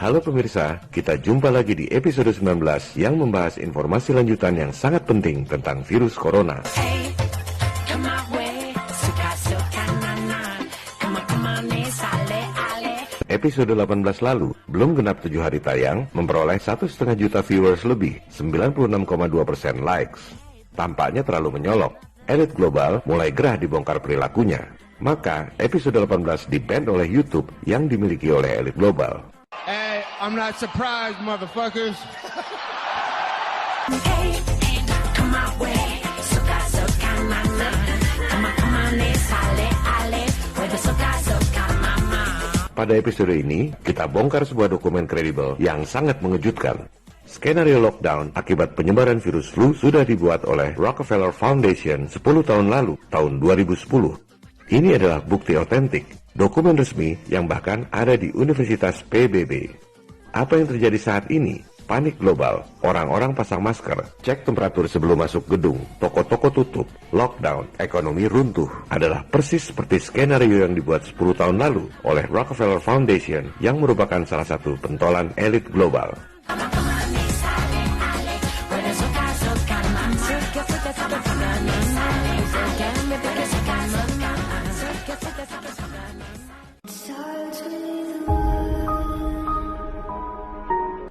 Halo pemirsa, kita jumpa lagi di episode 19 yang membahas informasi lanjutan yang sangat penting tentang virus corona. Episode 18 lalu, belum genap 7 hari tayang, memperoleh 1,5 juta viewers lebih, 96,2% likes. Tampaknya terlalu menyolok. Elit global mulai gerah dibongkar perilakunya. Maka, episode 18 di-ban oleh YouTube yang dimiliki oleh elit global. Hey, I'm not surprised, motherfuckers. Pada episode ini, kita bongkar sebuah dokumen kredibel yang sangat mengejutkan. Skenario lockdown akibat penyebaran virus flu sudah dibuat oleh Rockefeller Foundation 10 tahun lalu, tahun 2010. Ini adalah bukti otentik, dokumen resmi yang bahkan ada di Universitas PBB. Apa yang terjadi saat ini? Panik global, orang-orang pasang masker, cek temperatur sebelum masuk gedung, toko-toko tutup, lockdown, ekonomi runtuh, adalah persis seperti skenario yang dibuat 10 tahun lalu oleh Rockefeller Foundation yang merupakan salah satu pentolan elit global.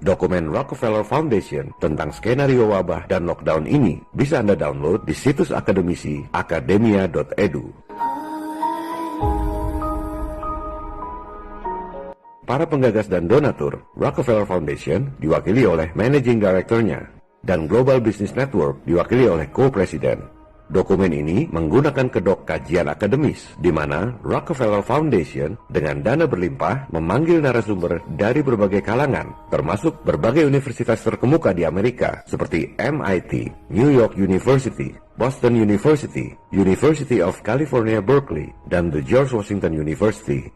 Dokumen Rockefeller Foundation tentang skenario wabah dan lockdown ini bisa Anda download di situs akademisi academia.edu. Para penggagas dan donatur Rockefeller Foundation diwakili oleh Managing Director-nya dan Global Business Network diwakili oleh Co-Presiden. Dokumen ini menggunakan kedok kajian akademis, di mana Rockefeller Foundation dengan dana berlimpah memanggil narasumber dari berbagai kalangan, termasuk berbagai universitas terkemuka di Amerika, seperti MIT, New York University, Boston University, University of California Berkeley, dan the George Washington University.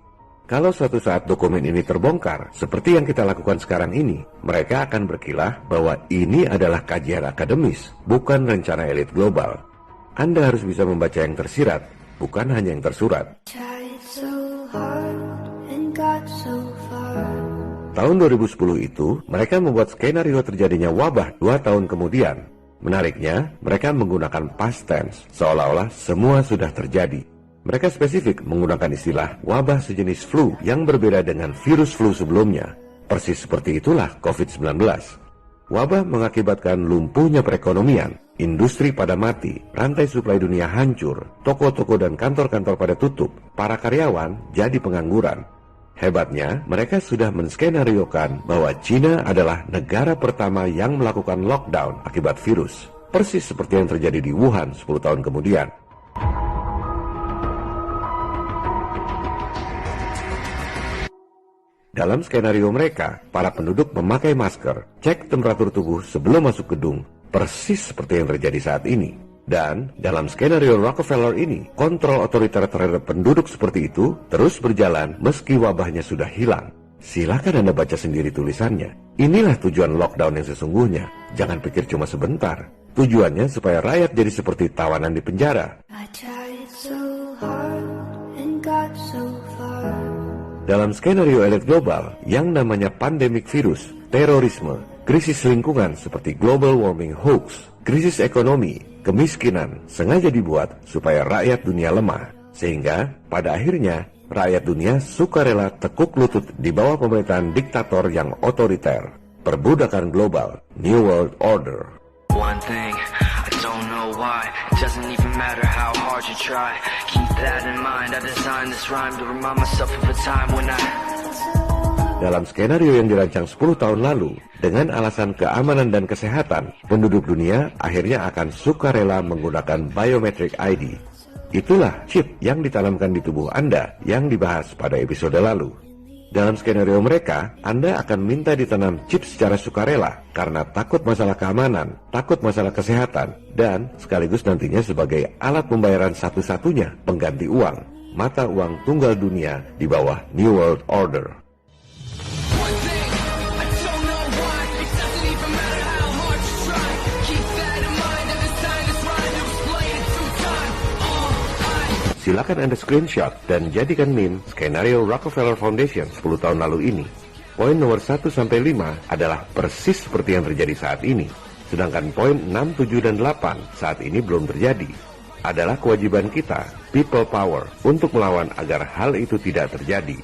Kalau suatu saat dokumen ini terbongkar, seperti yang kita lakukan sekarang ini, mereka akan berkilah bahwa ini adalah kajian akademis, bukan rencana elit global. Anda harus bisa membaca yang tersirat, bukan hanya yang tersurat. Tahun 2010 itu, mereka membuat skenario terjadinya wabah 2 tahun kemudian. Menariknya, mereka menggunakan past tense, seolah-olah semua sudah terjadi. Mereka spesifik menggunakan istilah wabah sejenis flu yang berbeda dengan virus flu sebelumnya. Persis seperti itulah COVID-19. Wabah mengakibatkan lumpuhnya perekonomian, industri pada mati, rantai suplai dunia hancur, toko-toko dan kantor-kantor pada tutup, para karyawan jadi pengangguran. Hebatnya, mereka sudah menskenariokan bahwa China adalah negara pertama yang melakukan lockdown akibat virus, persis seperti yang terjadi di Wuhan 10 tahun kemudian. Dalam skenario mereka, para penduduk memakai masker, cek temperatur tubuh sebelum masuk gedung, persis seperti yang terjadi saat ini. Dan dalam skenario Rockefeller ini, kontrol otoriter terhadap penduduk seperti itu terus berjalan meski wabahnya sudah hilang. Silakan Anda baca sendiri tulisannya. Inilah tujuan lockdown yang sesungguhnya. Jangan pikir cuma sebentar. Tujuannya supaya rakyat jadi seperti tawanan di penjara. Dalam skenario elit global yang namanya pandemik virus, terorisme, krisis lingkungan seperti global warming hoax, krisis ekonomi, kemiskinan sengaja dibuat supaya rakyat dunia lemah. Sehingga pada akhirnya rakyat dunia sukarela tekuk lutut di bawah pemerintahan diktator yang otoriter. Perbudakan global, New World Order. One thing, I don't know why. It doesn't even matter how hard you try. Keep that in mind. I designed this rhyme to remind myself of a time when I... Dalam skenario yang dirancang 10 tahun lalu, dengan alasan keamanan dan kesehatan, penduduk dunia akhirnya akan sukarela menggunakan biometric ID. Itulah chip yang ditanamkan di tubuh Anda yang dibahas pada episode lalu. Dalam skenario mereka, Anda akan minta ditanam chip secara sukarela karena takut masalah keamanan, takut masalah kesehatan, dan sekaligus nantinya sebagai alat pembayaran satu-satunya pengganti uang, mata uang tunggal dunia di bawah New World Order. Silakan Anda screenshot dan jadikan meme skenario Rockefeller Foundation 10 tahun lalu ini. Poin nomor 1 sampai 5 adalah persis seperti yang terjadi saat ini. Sedangkan poin 6, 7, dan 8 saat ini belum terjadi. Adalah kewajiban kita, people power, untuk melawan agar hal itu tidak terjadi.